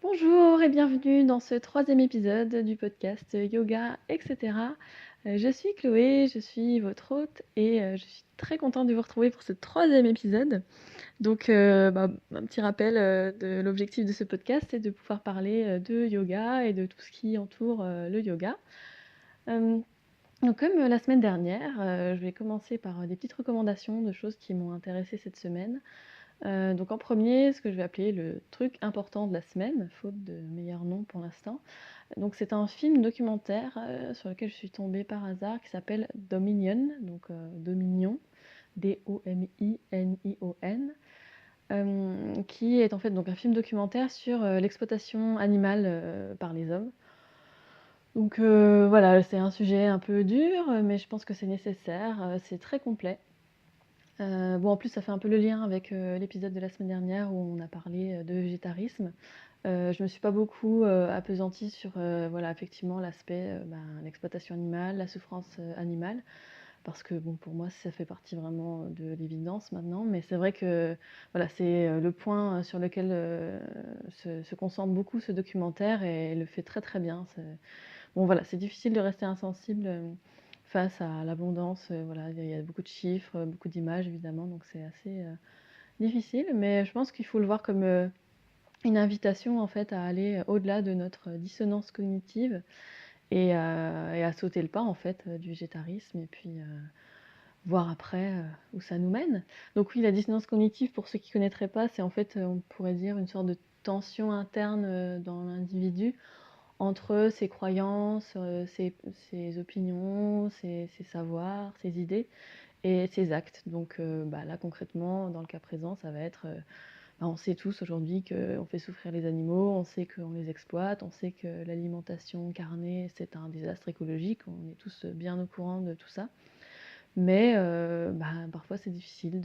Bonjour et bienvenue dans ce troisième épisode du podcast Yoga, etc. Je suis Chloé, je suis votre hôte et je suis très contente de vous retrouver pour ce troisième épisode. Donc, un petit rappel de l'objectif de ce podcast, c'est de pouvoir parler de yoga et de tout ce qui entoure le yoga. Euh, donc, comme la semaine dernière, je vais commencer par des petites recommandations de choses qui m'ont intéressée cette semaine. Donc en premier, ce que je vais appeler le truc important de la semaine, faute de meilleur nom pour l'instant. Donc c'est un film documentaire sur lequel je suis tombée par hasard qui s'appelle Dominion, donc Dominion, Dominion, qui est en fait donc un film documentaire sur l'exploitation animale par les hommes. Donc voilà, c'est un sujet un peu dur, mais je pense que c'est nécessaire, c'est très complet. Bon, en plus, ça fait un peu le lien avec l'épisode de la semaine dernière où on a parlé de végétarisme. Je me suis pas beaucoup appesantie sur voilà, effectivement, l'aspect l'exploitation animale, la souffrance animale, parce que bon, pour moi, ça fait partie vraiment de l'évidence maintenant. Mais c'est vrai que voilà, c'est le point sur lequel se concentre beaucoup ce documentaire et le fait très très bien. Bon voilà, c'est difficile de rester insensible face à l'abondance. Voilà, il y a beaucoup de chiffres, beaucoup d'images évidemment, donc c'est assez difficile. Mais je pense qu'il faut le voir comme une invitation en fait à aller au-delà de notre dissonance cognitive et à sauter le pas en fait du végétarisme et puis voir après où ça nous mène. Donc oui, la dissonance cognitive, pour ceux qui ne connaîtraient pas, c'est en fait, on pourrait dire, une sorte de tension interne dans l'individu entre ses croyances, ses opinions, ses savoirs, ses idées et ses actes. Donc là, concrètement, dans le cas présent, ça va être, on sait tous aujourd'hui qu'on fait souffrir les animaux, on sait qu'on les exploite, on sait que l'alimentation carnée, c'est un désastre écologique, on est tous bien au courant de tout ça. Mais parfois, c'est difficile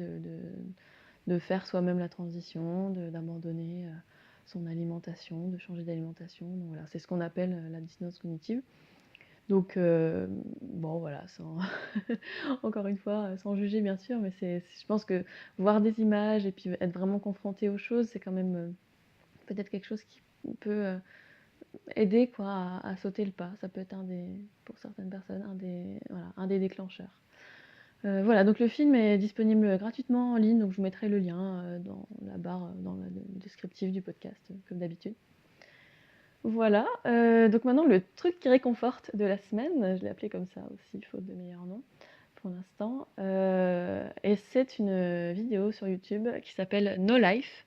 de faire soi-même la transition, d'abandonner son alimentation, de changer d'alimentation. Donc voilà, c'est ce qu'on appelle la dissonance cognitive. Donc bon voilà, sans encore une fois, sans juger bien sûr, mais je pense que voir des images et puis être vraiment confronté aux choses, c'est quand même peut-être quelque chose qui peut aider quoi à sauter le pas. Ça peut être pour certaines personnes, un des déclencheurs. Voilà, donc le film est disponible gratuitement en ligne, donc je vous mettrai le lien dans la barre, dans le descriptif du podcast, comme d'habitude. Voilà, donc maintenant le truc qui réconforte de la semaine, je l'ai appelé comme ça aussi, faute de meilleur nom pour l'instant, et c'est une vidéo sur YouTube qui s'appelle No Life,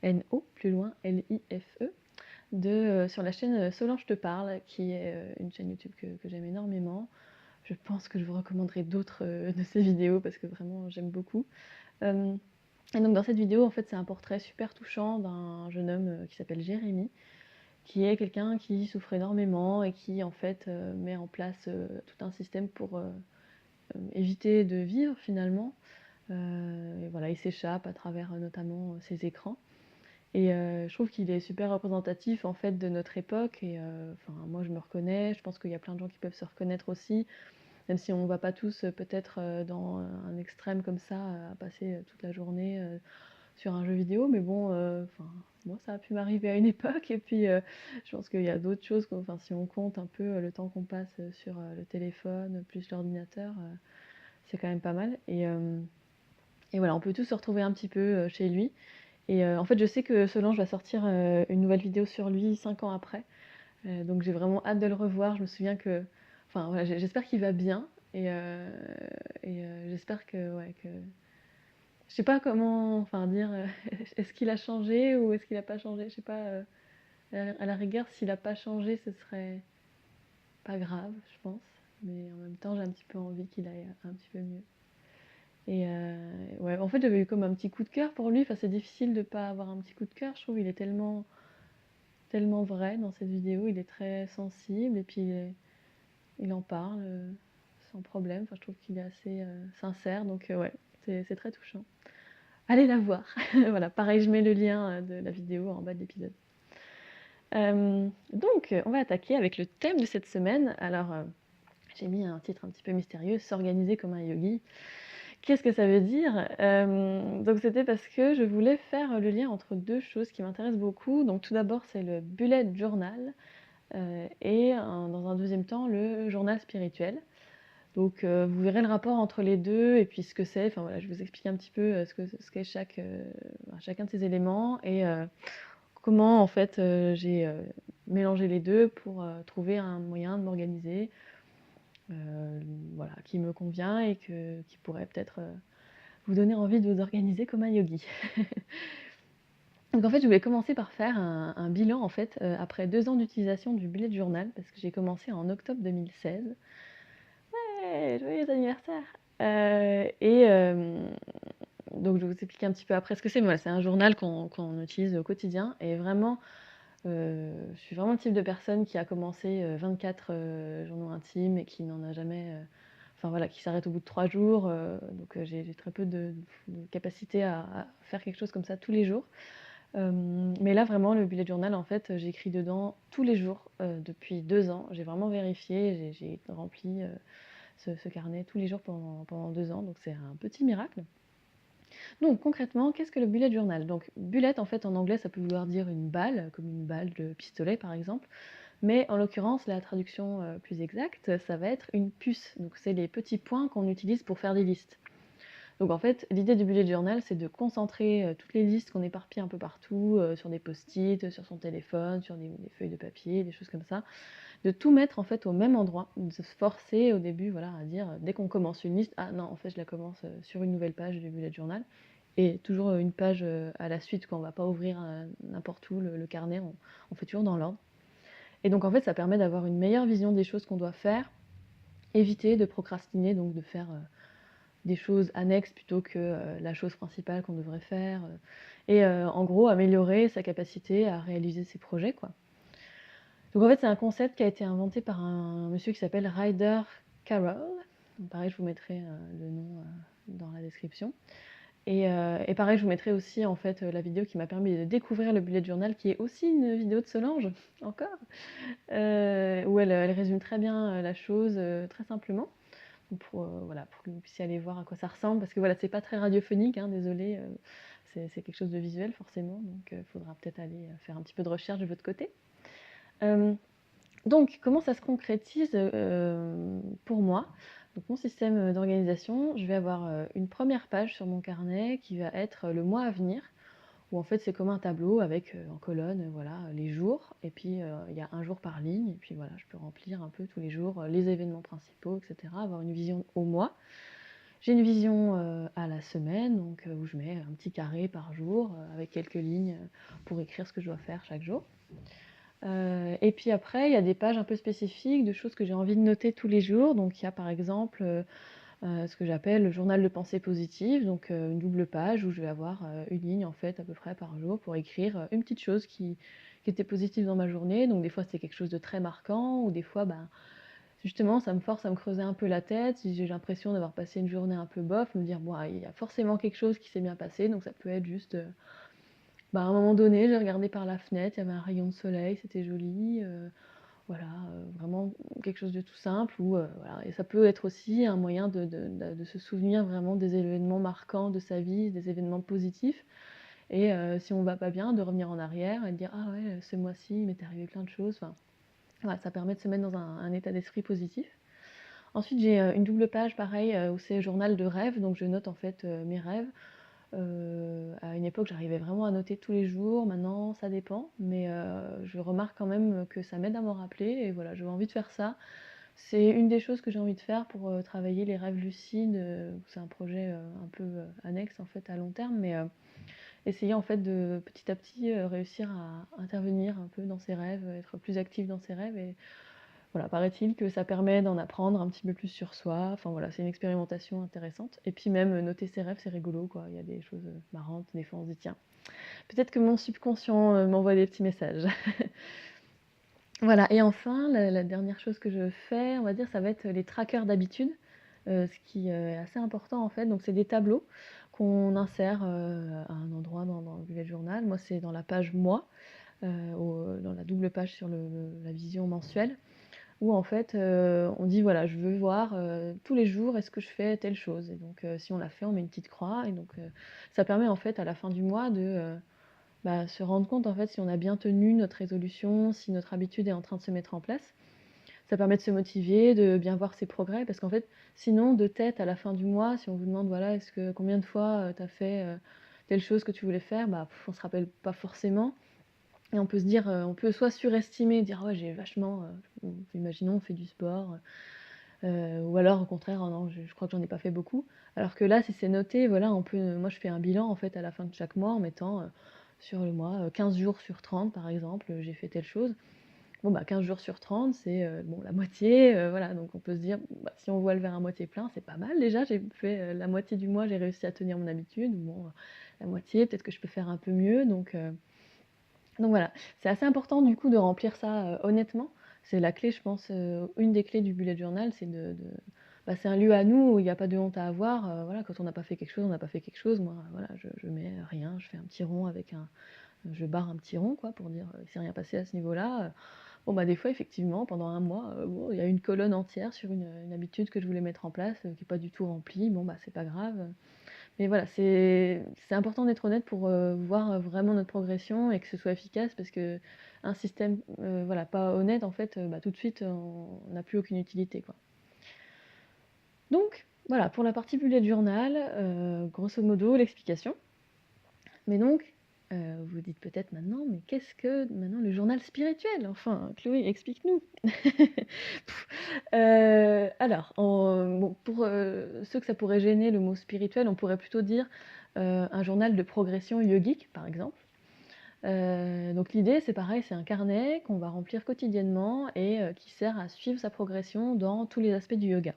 N-O, plus loin, L-I-F-E, sur la chaîne Solange te parle, qui est une chaîne YouTube que j'aime énormément. Je pense que je vous recommanderai d'autres de ces vidéos parce que vraiment j'aime beaucoup. Euh, et donc dans cette vidéo, en fait, c'est un portrait super touchant d'un jeune homme qui s'appelle Jérémy, qui est quelqu'un qui souffre énormément et qui en fait met en place tout un système pour éviter de vivre finalement. Et voilà, il s'échappe à travers notamment ses écrans. Et je trouve qu'il est super représentatif en fait de notre époque. Et moi je me reconnais, je pense qu'il y a plein de gens qui peuvent se reconnaître aussi, même si on ne va pas tous peut-être dans un extrême comme ça, à passer toute la journée sur un jeu vidéo, mais bon, moi ça a pu m'arriver à une époque, et puis je pense qu'il y a d'autres choses, si on compte un peu le temps qu'on passe sur le téléphone, plus l'ordinateur, c'est quand même pas mal, et voilà, on peut tous se retrouver un petit peu chez lui, et en fait je sais que Solange va sortir une nouvelle vidéo sur lui 5 ans après, donc j'ai vraiment hâte de le revoir. Je me souviens que, enfin voilà, j'espère qu'il va bien, et j'espère que je sais pas comment, enfin dire, est-ce qu'il a changé ou est-ce qu'il a pas changé? Je sais pas. À la rigueur, s'il a pas changé, ce serait pas grave, je pense. Mais en même temps, j'ai un petit peu envie qu'il aille un petit peu mieux. Et ouais, en fait, j'avais eu comme un petit coup de cœur pour lui. Enfin, c'est difficile de pas avoir un petit coup de cœur. Je trouve il est tellement vrai dans cette vidéo. Il est très sensible et puis il en parle sans problème. Enfin, je trouve qu'il est assez sincère. Donc ouais, c'est très touchant. Allez la voir. Voilà, pareil, je mets le lien de la vidéo en bas de l'épisode. Donc, on va attaquer avec le thème de cette semaine. Alors, j'ai mis un titre un petit peu mystérieux, S'organiser comme un yogi. Qu'est-ce que ça veut dire? Donc c'était parce que je voulais faire le lien entre 2 choses qui m'intéressent beaucoup. Donc tout d'abord, c'est le bullet journal, et dans un deuxième temps, le journal spirituel. Donc vous verrez le rapport entre les 2 et puis ce que c'est. Enfin voilà, je vais vous expliquer un petit peu, ce qu'est chacun de ces éléments et comment en fait, j'ai, mélangé les 2 pour, trouver un moyen de m'organiser, voilà, qui me convient et qui pourrait peut-être, vous donner envie de vous organiser comme un yogi. Donc en fait, je voulais commencer par faire un bilan en fait, après 2 ans d'utilisation du bullet journal parce que j'ai commencé en octobre 2016. Ouais, joyeux anniversaire! Et donc je vais vous expliquer un petit peu après ce que c'est. Mais voilà, c'est un journal qu'on utilise au quotidien et vraiment, je suis vraiment le type de personne qui a commencé, 24, journaux intimes et qui n'en a jamais, enfin voilà, qui s'arrête au bout de 3 jours, donc j'ai très peu de capacité à faire quelque chose comme ça tous les jours. Mais là vraiment le bullet journal en fait, j'écris dedans tous les jours, depuis 2 ans. J'ai vraiment vérifié, j'ai rempli, ce carnet tous les jours pendant 2 ans, donc c'est un petit miracle. Donc concrètement, qu'est-ce que le bullet journal? Donc bullet en fait en anglais ça peut vouloir dire une balle, comme une balle de pistolet par exemple, mais en l'occurrence la traduction, plus exacte, ça va être une puce. Donc c'est les petits points qu'on utilise pour faire des listes. Donc en fait, l'idée du bullet journal, c'est de concentrer, toutes les listes qu'on éparpille un peu partout, sur des post-it, sur son téléphone, sur des feuilles de papier, des choses comme ça. De tout mettre en fait au même endroit, de se forcer au début, voilà, à dire, dès qu'on commence une liste: «Ah non, en fait, je la commence, sur une nouvelle page du bullet journal» et toujours, une page, à la suite quoi. On va pas ouvrir, n'importe où le carnet, on fait toujours dans l'ordre et donc en fait, ça permet d'avoir une meilleure vision des choses qu'on doit faire, éviter de procrastiner, donc de faire, des choses annexes plutôt que, la chose principale qu'on devrait faire, et en gros améliorer sa capacité à réaliser ses projets, quoi. Donc en fait, c'est un concept qui a été inventé par un monsieur qui s'appelle Ryder Carroll. Donc pareil, je vous mettrai, le nom, dans la description et pareil, je vous mettrai aussi en fait, la vidéo qui m'a permis de découvrir le bullet journal qui est aussi une vidéo de Solange, encore, où elle résume très bien, la chose, très simplement. Pour, voilà, pour que vous puissiez aller voir à quoi ça ressemble parce que voilà, c'est pas très radiophonique, hein, désolée, c'est quelque chose de visuel forcément, donc faudra peut-être aller, faire un petit peu de recherche de votre côté. Donc comment ça se concrétise, pour moi? Donc mon système, d'organisation, je vais avoir, une première page sur mon carnet qui va être, le mois à venir, où en fait c'est comme un tableau avec, en colonne, voilà, les jours et puis, il y a un jour par ligne et puis voilà, je peux remplir un peu tous les jours, les événements principaux et cetera, avoir une vision au mois. J'ai une vision, à la semaine, donc où je mets un petit carré par jour, avec quelques lignes, pour écrire ce que je dois faire chaque jour. Et puis après, il y a des pages un peu spécifiques de choses que j'ai envie de noter tous les jours. Donc il y a par exemple, ce que j'appelle le journal de pensée positive, donc une double page où je vais avoir, une ligne en fait à peu près par jour pour écrire, une petite chose qui était positive dans ma journée. Donc des fois, c'était quelque chose de très marquant ou des fois, ben, justement, ça me force à me creuser un peu la tête. Si j'ai l'impression d'avoir passé une journée un peu bof, me dire: «Bon, ah, il y a forcément quelque chose qui s'est bien passé», donc ça peut être juste, bah, à un moment donné, j'ai regardé par la fenêtre, il y avait un rayon de soleil, c'était joli, voilà, vraiment quelque chose de tout simple ou voilà et ça peut être aussi un moyen de se souvenir vraiment des événements marquants de sa vie, des événements positifs et si on va pas bien, de revenir en arrière et de dire: «Ah ouais, ce mois-ci, il m'est arrivé plein de choses», enfin, voilà, ça permet de se mettre dans un état d'esprit positif. Ensuite, j'ai, une double page pareil, où c'est journal de rêve, donc je note en fait, mes rêves. À une époque, j'arrivais vraiment à noter tous les jours. Maintenant, ça dépend, mais je remarque quand même que ça m'aide à m'en rappeler et voilà, j'avais envie de faire ça. C'est une des choses que j'ai envie de faire pour, travailler les rêves lucides, c'est un projet, un peu, annexe en fait à long terme, mais essayer en fait de petit à petit, réussir à intervenir un peu dans ses rêves, être plus actif dans ses rêves et voilà, paraît-il que ça permet d'en apprendre un petit peu plus sur soi. Enfin voilà, c'est une expérimentation intéressante. Et puis même noter ses rêves, c'est rigolo, quoi. Il y a des choses marrantes. Des fois, on se dit, tiens, peut-être que mon subconscient m'envoie des petits messages. Voilà. Et enfin, la dernière chose que je fais, on va dire, ça va être les trackers d'habitude, ce qui est assez important en fait. Donc, c'est des tableaux qu'on insère à un endroit dans le bullet journal. Moi, c'est dans la page moi, dans la double page sur la vision mensuelle. où en fait, on dit voilà: «Je veux voir, tous les jours, est-ce que je fais telle chose?» et donc si on l'a fait, on met une petite croix et donc ça permet en fait à la fin du mois de, bah, se rendre compte en fait si on a bien tenu notre résolution, si notre habitude est en train de se mettre en place. Ça permet de se motiver, de bien voir ses progrès parce qu'en fait, sinon de tête à la fin du mois, si on vous demande voilà, est-ce que combien de fois, tu as fait, telle chose que tu voulais faire, bah, on se rappelle pas forcément et on peut se dire, on peut soit surestimer, dire: «Ah ouais, j'ai vachement, imaginons on fait du sport, ou alors au contraire: «Oh non, je crois que j'en ai pas fait beaucoup». Alors que là, si c'est noté, voilà, on peut moi je fais un bilan en fait à la fin de chaque mois en mettant, sur le mois, 15 jours sur 30 par exemple, j'ai fait telle chose. Bon, bah, 15 jours sur 30, c'est, bon, la moitié, voilà, donc on peut se dire, bah, si on voit le verre à moitié plein, c'est pas mal déjà, j'ai fait, la moitié du mois, j'ai réussi à tenir mon habitude. Bon, la moitié, peut-être que je peux faire un peu mieux, donc voilà. C'est assez important du coup de remplir ça, honnêtement. C'est la clé, je pense, une des clés du bullet journal, c'est bah, c'est un lieu à nous où il y a pas de honte à avoir, voilà, quand on n'a pas fait quelque chose, on n'a pas fait quelque chose. Moi, voilà, je mets rien, je fais un petit rond avec un je barre un petit rond quoi pour dire, «Il s'est rien passé à ce niveau-là». Bon, bah, des fois, effectivement, pendant un mois, bon, il y a une colonne entière sur une habitude que je voulais mettre en place, qui est pas du tout remplie. Bon, bah, c'est pas grave, mais voilà, c'est important d'être honnête pour, voir, vraiment notre progression et que ce soit efficace parce qu'un système, voilà, pas honnête, en fait, bah, tout de suite, on n'a plus aucune utilité, quoi. Donc voilà, pour la partie bullet journal, grosso modo, l'explication. Mais donc, vous dites peut-être maintenant: «Mais qu'est-ce que maintenant le journal spirituel? Enfin, Chloé, explique-nous!» Alors, bon, pour, ceux que ça pourrait gêner le mot spirituel, on pourrait plutôt dire, un journal de progression yogique, par exemple. Donc l'idée, c'est pareil, c'est un carnet qu'on va remplir quotidiennement et qui sert à suivre sa progression dans tous les aspects du yoga.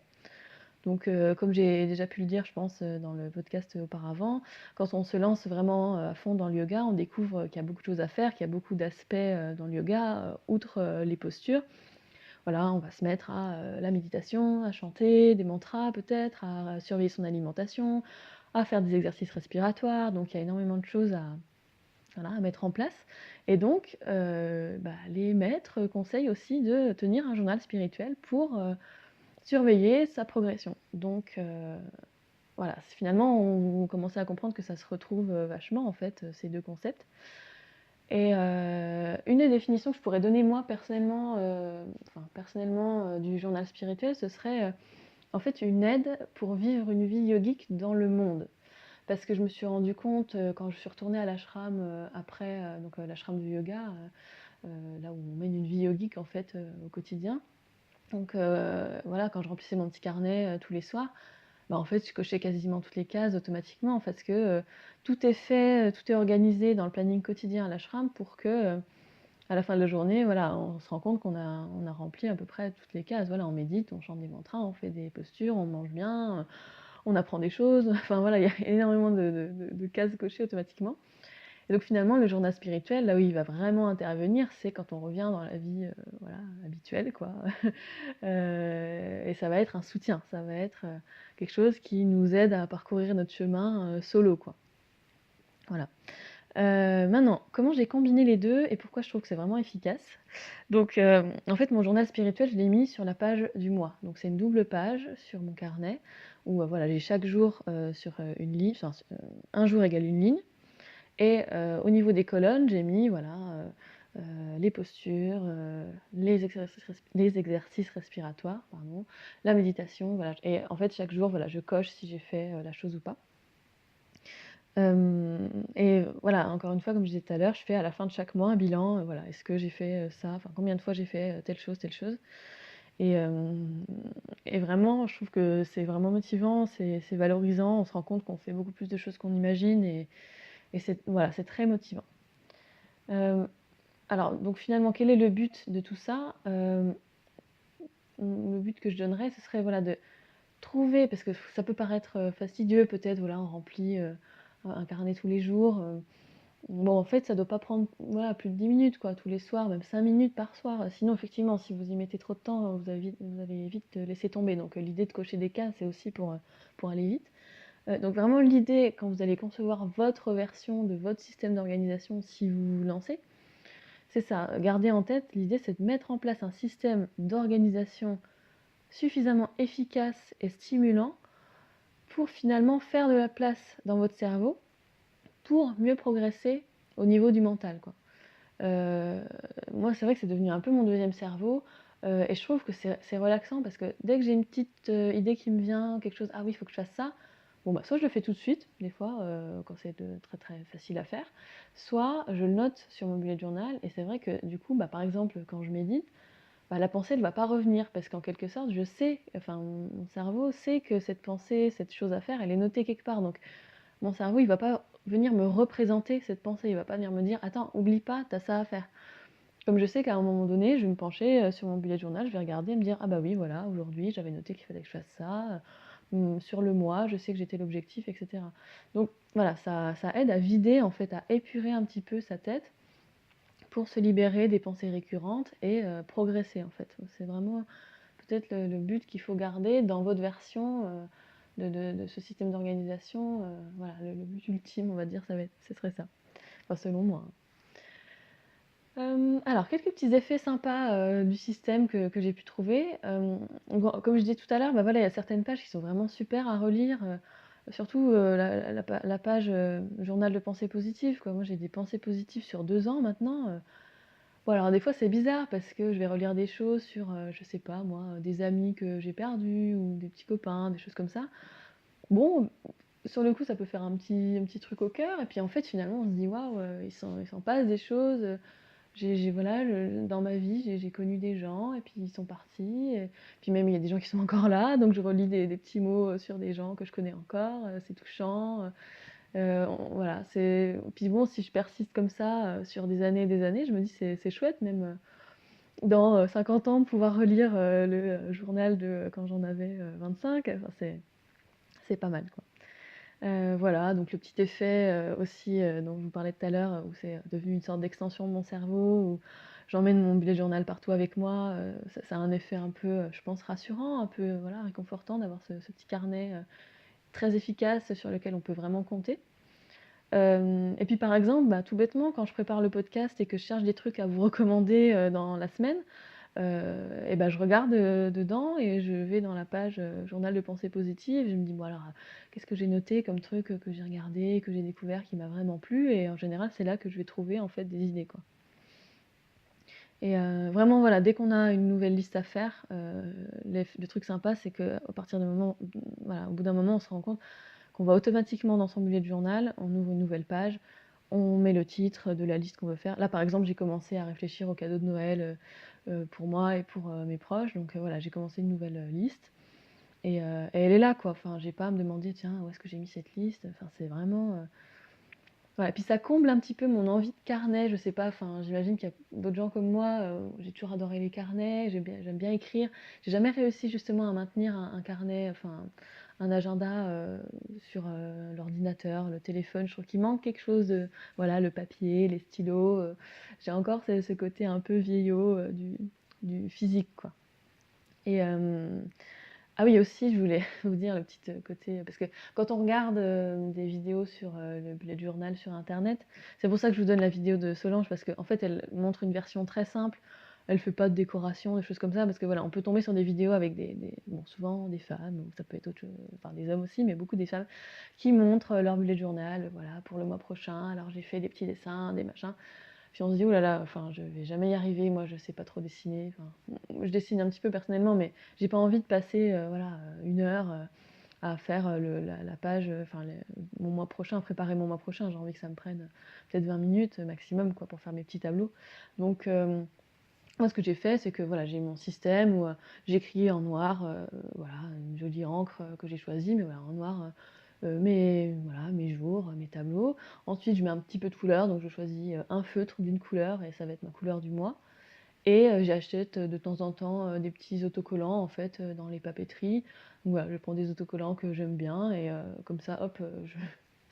Donc, comme j'ai déjà pu le dire, je pense, dans le podcast auparavant, quand on se lance vraiment, à fond dans le yoga, on découvre, qu'il y a beaucoup de choses à faire, qu'il y a beaucoup d'aspects, dans le yoga, outre, les postures. Voilà, on va se mettre à, la méditation, à chanter des mantras peut-être, à surveiller son alimentation, à faire des exercices respiratoires. Donc il y a énormément de choses à voilà, à mettre en place et donc, bah, les maîtres conseillent aussi de tenir un journal spirituel pour, surveiller sa progression. Donc voilà, c'est finalement on commençait à comprendre que ça se retrouve, vachement en fait, ces 2 concepts et une des définitions que je pourrais donner moi personnellement, du journal spirituel, ce serait, en fait une aide pour vivre une vie yogique dans le monde. Parce que je me suis rendu compte, quand je suis retournée à l'ashram, après, donc l'ashram du yoga, là où on mène une vie yogique en fait, au quotidien. Donc voilà, quand je remplissais mon petit carnet, tous les soirs, bah, en fait, je cochais quasiment toutes les cases automatiquement parce que, tout est fait, tout est organisé dans le planning quotidien à l'ashram pour que, à la fin de la journée, voilà, on se rend compte qu'on a rempli à peu près toutes les cases. Voilà, on médite, on chante des mantras, on fait des postures, on mange bien, on apprend des choses. Enfin voilà, il y a énormément de cases cochées automatiquement. Et donc finalement, le journal spirituel, là où il va vraiment intervenir, c'est quand on revient dans la vie, voilà, habituelle quoi. Et ça va être un soutien, ça va être, quelque chose qui nous aide à parcourir notre chemin, solo quoi. Voilà. Maintenant, comment j'ai combiné les 2 et pourquoi je trouve que c'est vraiment efficace? Donc, en fait, mon journal spirituel, je l'ai mis sur la page du mois. Donc c'est une double page sur mon carnet où, voilà, j'ai chaque jour, sur, une ligne, enfin, un jour égale une ligne et au niveau des colonnes, j'ai mis voilà, les postures, les exercices respiratoires, pardon, la méditation, voilà et en fait, chaque jour, voilà, je coche si j'ai fait, la chose ou pas. Et voilà, encore une fois, comme je disais tout à l'heure, je fais à la fin de chaque mois un bilan, voilà, est-ce que j'ai fait, ça? Enfin, combien de fois j'ai fait, telle chose et vraiment, je trouve que c'est vraiment motivant, c'est valorisant. On se rend compte qu'on fait beaucoup plus de choses qu'on imagine et c'est voilà, c'est très motivant. Hem, alors donc finalement, quel est le but de tout ça? Le but que je donnerais, ce serait, voilà, de trouver parce que ça peut paraître, fastidieux peut-être, voilà, on remplit, un carnet tous les jours, bon, en fait, ça doit pas prendre, voilà, plus de 10 minutes, quoi, tous les soirs, même 5 minutes par soir. Sinon, effectivement, si vous y mettez trop de temps, vous allez vite, laisser tomber. Donc, l'idée de cocher des cases, c'est aussi pour aller vite. Donc vraiment l'idée, quand vous allez concevoir votre version de votre système d'organisation, si vous vous lancez, c'est ça, garder en tête, l'idée c'est de mettre en place un système d'organisation suffisamment efficace et stimulant pour finalement faire de la place dans votre cerveau pour mieux progresser au niveau du mental, quoi. Heu, Moi, c'est vrai que c'est devenu un peu mon deuxième cerveau, et je trouve que c'est relaxant parce que dès que j'ai une petite, idée qui me vient, quelque chose: «Ah oui, il faut que je fasse ça», bon, bah, soit je le fais tout de suite, des fois, quand c'est très, très facile à faire, soit je le note sur mon bullet journal et c'est vrai que du coup, bah, par exemple, quand je médite, bah, la pensée, elle va pas revenir parce qu'en quelque sorte, je sais, enfin, mon cerveau sait que cette pensée, cette chose à faire, elle est notée quelque part, donc mon cerveau, il va pas venir me représenter cette pensée, il va pas venir me dire: «Attends, oublie pas, tu as ça à faire». Comme je sais qu'à un moment donné, je vais me pencher, sur mon bullet journal, je vais regarder et me dire: «Ah bah oui, voilà, aujourd'hui, j'avais noté qu'il fallait que je fasse ça, sur le mois, je sais que j'étais l'objectif» et cetera. Donc voilà, ça aide à vider, en fait, à épurer un petit peu sa tête pour se libérer des pensées récurrentes et progresser, en fait. C'est vraiment peut-être le but qu'il faut garder dans votre version, de ce système d'organisation, voilà, le but ultime, on va dire, ce serait ça. Enfin, selon moi, hein. Alors quelques petits effets sympas, du système que j'ai pu trouver. Comme je disais tout à l'heure, bah, voilà, il y a certaines pages qui sont vraiment super à relire, surtout, la page, journal de pensées positives, quoi. Moi, j'ai des pensées positives sur 2 ans maintenant. Bon, alors des fois, c'est bizarre parce que je vais relire des choses sur, je sais pas moi, des amis que j'ai perdus ou des petits copains, des choses comme ça. Bon, sur le coup, ça peut faire un petit truc au cœur et puis en fait, finalement, on se dit: «Waouh, il s'en passe des choses, j'ai voilà, dans ma vie, j'ai connu des gens et puis ils sont partis et puis même il y a des gens qui sont encore là, donc je relis des petits mots, sur des gens que je connais encore, c'est touchant, voilà, puis bon, si je persiste comme ça, sur des années et des années, je me dis: «C'est chouette même, dans, 50 ans, de pouvoir relire, le, journal de quand j'en avais, 25», enfin c'est pas mal, quoi. Voilà, donc le petit effet, aussi, dont je vous parlais tout à l'heure, où c'est devenu une sorte d'extension de mon cerveau, où j'emmène mon bullet journal partout avec moi, ça a un effet un peu, je pense rassurant, un peu, voilà, réconfortant d'avoir ce petit carnet, très efficace sur lequel on peut vraiment compter. Et puis par exemple, bah, tout bêtement, quand je prépare le podcast et que je cherche des trucs à vous recommander, dans la semaine, et bah, je regarde, dedans et je vais dans la page, journal de pensée positive. Je me dis: «Bon alors, qu'est-ce que j'ai noté comme truc, que j'ai regardé, que j'ai découvert qui m'a vraiment plu?» Et en général, c'est là que je vais trouver, en fait, des idées, quoi. Et vraiment, voilà, dès qu'on a une nouvelle liste à faire, le truc sympa, c'est qu'à partir du moment voilà, au bout d'un moment, on se rend compte qu'on va automatiquement dans son bullet journal, on ouvre une nouvelle page, on met le titre de la liste qu'on veut faire. Là, par exemple, j'ai commencé à réfléchir aux cadeaux de Noël, pour moi et pour, mes proches, donc voilà, j'ai commencé une nouvelle, liste et elle est là, quoi. Enfin, j'ai pas à me demander: «Tiens, où est-ce que j'ai mis cette liste?» Enfin, c'est vraiment, voilà, puis ça comble un petit peu mon envie de carnet, je sais pas, enfin, j'imagine qu'il y a d'autres gens comme moi, j'ai toujours adoré les carnets, j'aime bien écrire. J'ai jamais réussi justement à maintenir un carnet, enfin, un agenda, sur, l'ordinateur, le téléphone. Je trouve qu'il manque quelque chose de voilà, le papier, les stylos, j'ai encore ce côté un peu vieillot, du physique, quoi. Et ah oui, aussi, je voulais vous dire le petit, côté parce que quand on regarde, des vidéos sur, le bullet journal sur internet, c'est pour ça que je vous donne la vidéo de Solange parce qu'en fait, elle montre une version très simple. Elle fait pas de décoration, des choses comme ça, parce que voilà, on peut tomber sur des vidéos avec des bon, souvent des femmes ou ça peut être autre chose, enfin des hommes aussi, mais beaucoup des femmes qui montrent, leur bullet journal, voilà, pour le mois prochain. Alors j'ai fait des petits dessins, des machins. Puis on se dit: «Ouh là là, enfin je vais jamais y arriver, moi je sais pas trop dessiner». Enfin, je dessine un petit peu personnellement, mais j'ai pas envie de passer, voilà, 1 heure, à faire, la page, enfin mon mois prochain, à préparer mon mois prochain. J'ai envie que ça me prenne, peut-être 20 minutes, maximum quoi, pour faire mes petits tableaux. Donc moi ce que j'ai fait, c'est que voilà, j'ai mon système où, j'écris en noir, voilà, une jolie encre, que j'ai choisie, mais voilà, en noir, mes jours, mes tableaux. Ensuite, je mets un petit peu de couleur, donc je choisis, un feutre d'une couleur et ça va être ma couleur du mois. Et j'achète, de temps en temps, des petits autocollants en fait, dans les papeteries. Donc voilà, je prends des autocollants que j'aime bien et comme ça hop, je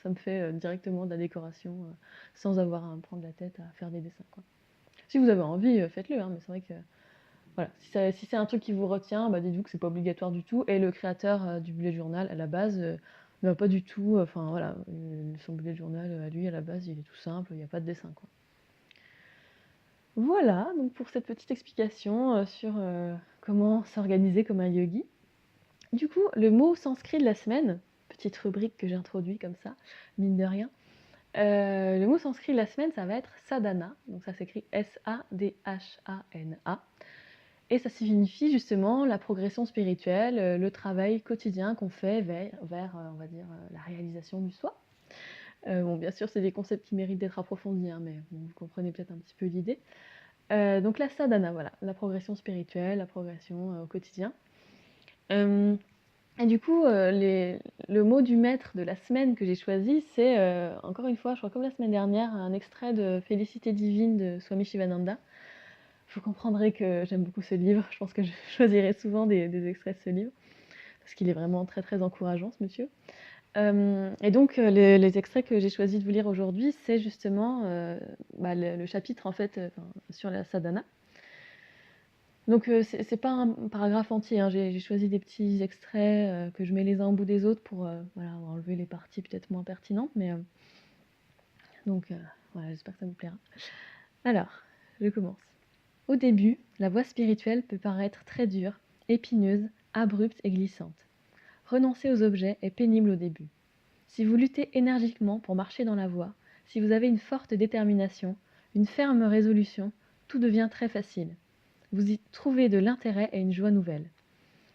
ça me fait, directement de la décoration, sans avoir à me prendre la tête à faire des dessins, quoi. Si vous avez envie, faites-le, hein, mais c'est vrai que voilà, si c'est un truc qui vous retient, bah, dites-vous que c'est pas obligatoire du tout et le créateur, du bullet journal à la base, n'a pas du tout, enfin voilà, son bullet journal, à lui à la base, il est tout simple, il y a pas de dessin, quoi. Voilà, donc pour cette petite explication, sur, comment s'organiser comme un yogi. Du coup, le mot sanskrit de la semaine, petite rubrique que j'ai introduit comme ça, mine de rien. Le mot sanskrit de la semaine, ça va être sadhana, donc ça s'écrit S-A-D-H-A-N-A, et ça signifie justement la progression spirituelle, le travail quotidien qu'on fait vers, on va dire, la réalisation du soi. Bon, bien sûr, c'est des concepts qui méritent d'être approfondis, hein, mais bon, vous comprenez peut-être un petit peu l'idée. Donc la sadhana, voilà, la progression spirituelle, la progression au quotidien. Euh, et du coup, le mot du maître de la semaine que j'ai choisi, c'est encore une fois, je crois comme la semaine dernière, un extrait de Félicité divine de Swami Shivananda. Vous comprendrez que j'aime beaucoup ce livre. Je pense que je choisirai souvent des extraits de ce livre parce qu'il est vraiment très très encourageant, ce monsieur. Et donc, les extraits que j'ai choisi de vous lire aujourd'hui, c'est justement le chapitre en fait sur la sadhana. Donc, c'est pas un paragraphe entier, hein. J'ai choisi des petits extraits que je mets les uns au bout des autres pour voilà, enlever les parties peut-être moins pertinentes. Mais, donc, voilà, j'espère que ça vous plaira. Alors, je commence. Au début, la voie spirituelle peut paraître très dure, épineuse, abrupte et glissante. Renoncer aux objets est pénible au début. Si vous luttez énergiquement pour marcher dans la voie, si vous avez une forte détermination, une ferme résolution, tout devient très facile. Vous y trouvez de l'intérêt et une joie nouvelle.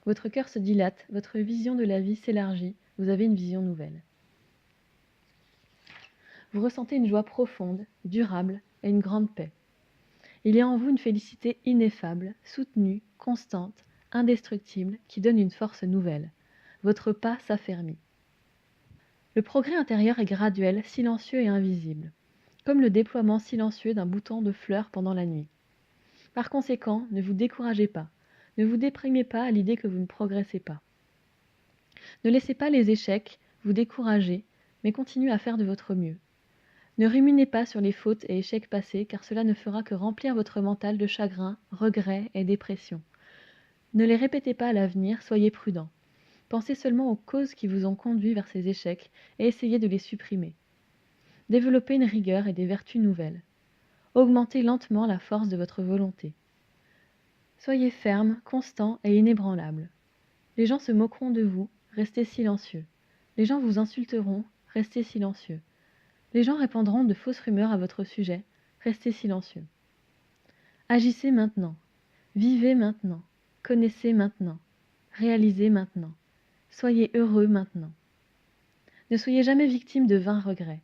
Votre cœur se dilate, votre vision de la vie s'élargit, vous avez une vision nouvelle. Vous ressentez une joie profonde, durable et une grande paix. Il y a en vous une félicité ineffable, soutenue, constante, indestructible, qui donne une force nouvelle. Votre pas s'affermit. Le progrès intérieur est graduel, silencieux et invisible, comme le déploiement silencieux d'un bouton de fleurs pendant la nuit. Par conséquent, ne vous découragez pas, ne vous déprimez pas à l'idée que vous ne progressez pas. Ne laissez pas les échecs vous décourager, mais continuez à faire de votre mieux. Ne ruminez pas sur les fautes et échecs passés, car cela ne fera que remplir votre mental de chagrin, regrets et dépression. Ne les répétez pas à l'avenir, soyez prudent. Pensez seulement aux causes qui vous ont conduit vers ces échecs et essayez de les supprimer. Développez une rigueur et des vertus nouvelles. Augmentez lentement la force de votre volonté. Soyez ferme, constant et inébranlable. Les gens se moqueront de vous, restez silencieux. Les gens vous insulteront, restez silencieux. Les gens répandront de fausses rumeurs à votre sujet, restez silencieux. Agissez maintenant, vivez maintenant, connaissez maintenant, réalisez maintenant. Soyez heureux maintenant. Ne soyez jamais victime de vains regrets.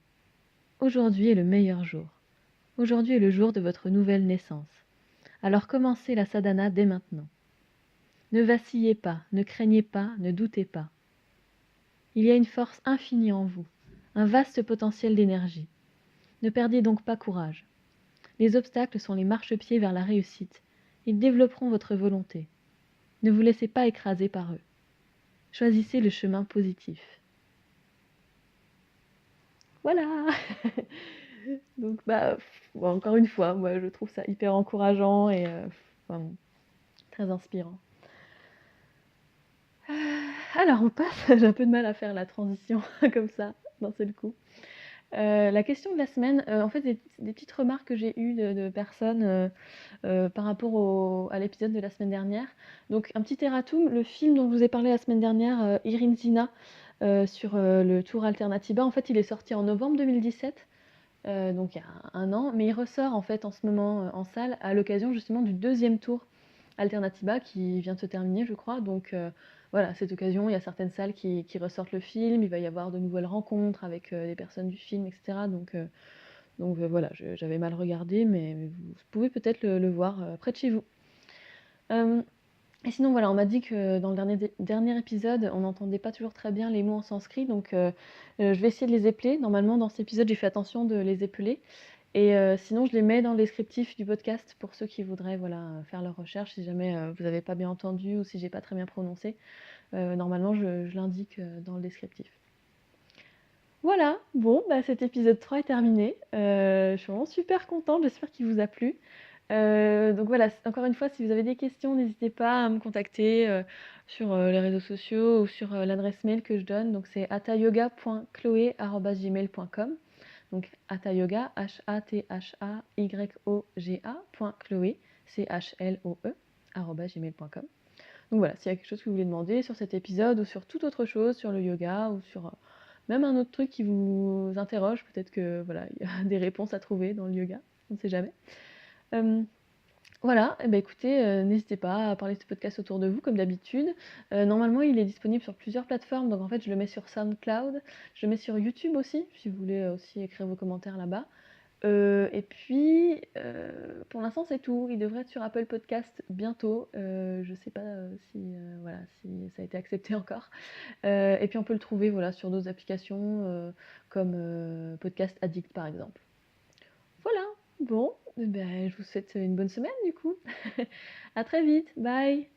Aujourd'hui est le meilleur jour. Aujourd'hui est le jour de votre nouvelle naissance. Alors commencez la sadhana dès maintenant. Ne vacillez pas, ne craignez pas, ne doutez pas. Il y a une force infinie en vous, un vaste potentiel d'énergie. Ne perdez donc pas courage. Les obstacles sont les marchepieds vers la réussite. Ils développeront votre volonté. Ne vous laissez pas écraser par eux. Choisissez le chemin positif. Voilà. Donc bon, encore une fois, moi je trouve ça hyper encourageant et enfin, très inspirant. Alors on passe, j'ai un peu de mal à faire la transition comme ça, d'un seul coup. La question de la semaine, en fait, des petites remarques que j'ai eues de personnes par rapport à l'épisode de la semaine dernière. Donc, un petit erratum, le film dont je vous ai parlé la semaine dernière, Irin Zina, sur le Tour Alternatiba, en fait, il est sorti en novembre 2017, donc il y a un an, mais il ressort en fait en ce moment en salle à l'occasion justement du deuxième Tour Alternatiba qui vient de se terminer, je crois. Donc voilà, à cette occasion, il y a certaines salles qui ressortent le film, il va y avoir de nouvelles rencontres avec les personnes du film, etc. Donc voilà, j'avais mal regardé, mais vous pouvez peut-être le voir près de chez vous. Et sinon, voilà, on m'a dit que dans le dernier épisode, on n'entendait pas toujours très bien les mots en sanskrit, donc je vais essayer de les épeler. Normalement, dans cet épisode, j'ai fait attention de les épeler. Et sinon, je les mets dans le descriptif du podcast pour ceux qui voudraient voilà, faire leur recherche, si jamais vous n'avez pas bien entendu ou si j'ai pas très bien prononcé. Normalement, je l'indique dans le descriptif. Voilà, bon, cet épisode 3 est terminé. Je suis vraiment super contente, j'espère qu'il vous a plu. Donc voilà, encore une fois, si vous avez des questions, n'hésitez pas à me contacter sur les réseaux sociaux ou sur l'adresse mail que je donne. Donc c'est atayoga.chloe@gmail.com. donc hathayoga, hathayoga.chloé, chloe, @gmail.com. Donc voilà, s'il y a quelque chose que vous voulez demander sur cet épisode ou sur toute autre chose, sur le yoga ou sur même un autre truc qui vous interroge, peut-être que voilà, il y a des réponses à trouver dans le yoga, on ne sait jamais. Voilà, et bah, écoutez, n'hésitez pas à parler de ce podcast autour de vous comme d'habitude. Normalement, il est disponible sur plusieurs plateformes, donc en fait, je le mets sur SoundCloud, je le mets sur YouTube aussi, si vous voulez aussi écrire vos commentaires là-bas. Et puis, pour l'instant, c'est tout. Il devrait être sur Apple Podcast bientôt. Je sais pas, si, voilà, si ça a été accepté encore. Et puis on peut le trouver, voilà, sur d'autres applications, comme, Podcast Addict, par exemple. Voilà, bon, et beh, je vous souhaite une bonne semaine, du coup. À très vite, bye!